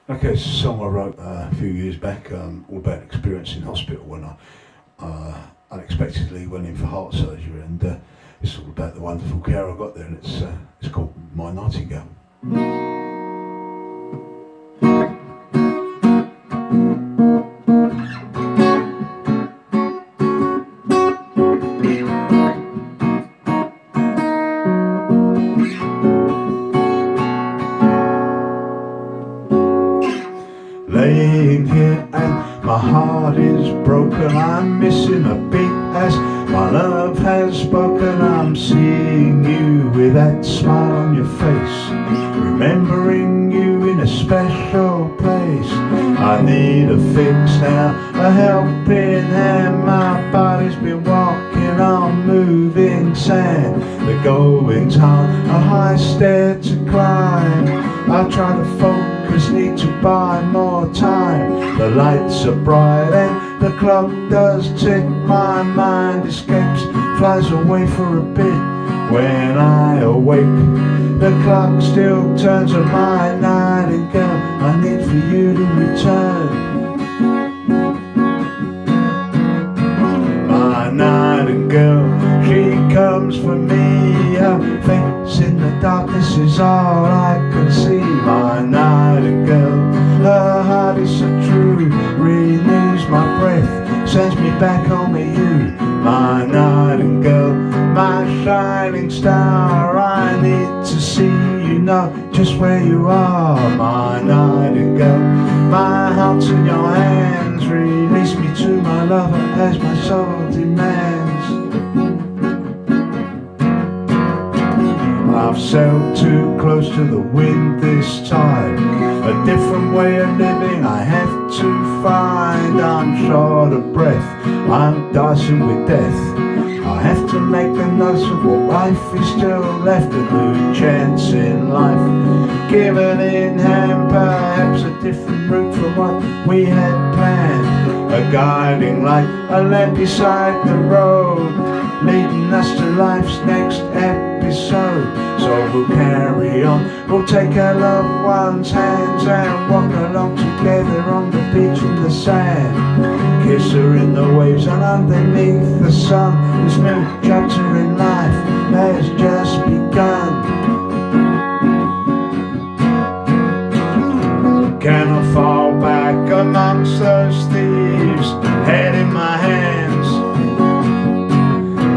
Okay, it's a song I wrote a few years back, all about an experience in hospital when I unexpectedly went in for heart surgery, and it's all about the wonderful care I got there, and it's called My Nightingale. Laying here and my heart is broken, I'm missing a beat as my love has spoken. I'm seeing you with that smile on your face, remembering you in a special place. I need a fix now, a helping hand. My body's been walking on moving sand. The going's hard, a high stair to climb. I try to focus, need to buy more time. The lights are bright and the clock does tick. My mind escapes, flies away for a bit. When I awake, the clock still turns on my nightingale. I need for you to return. My nightingale, she comes for me. Her face in the darkness is all I can see. My nightingale, her heart is so true, renews my breath, sends me back home to you. My nightingale, my shining star, I need to see you know just where you are. My nightingale, my heart's in your hands, release me to my lover as my soul demands. I've sailed too close to the wind this time, a different way of living I have to find. I'm short of breath, I'm dicing with death. I have to make the most of what life is still left. A new chance in life, given in hand, perhaps a different route from what we had planned. A guiding light, a lamp beside the road, leading us to life's next episode. So we'll carry on, we'll take our loved ones' hands and walk along together on the beach in the sand. Kiss her in the waves and underneath the sun. This new chapter in life has just begun. Can I fall back amongst those thieves, head in my hands?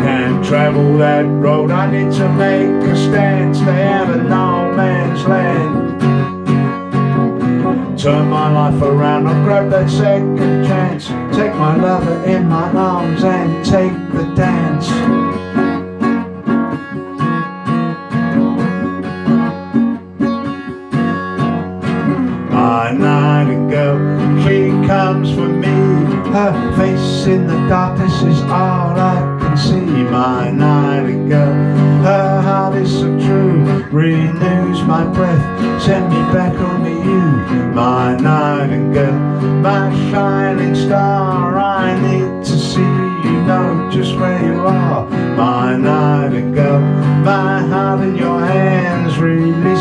Can't travel that road, I need to make a stand. Stay out of no man's land. Turn my life around, I'll grab that second chance. Take my lover in my arms and take the dance. My nightingale, she comes for me. Her face in the darkness is all I can see. My nightingale, her heart is so true, renews my breath, send me back home to you. My nightingale, my shining star, I need to see you know just where you are. My nightingale, my heart in your hands, release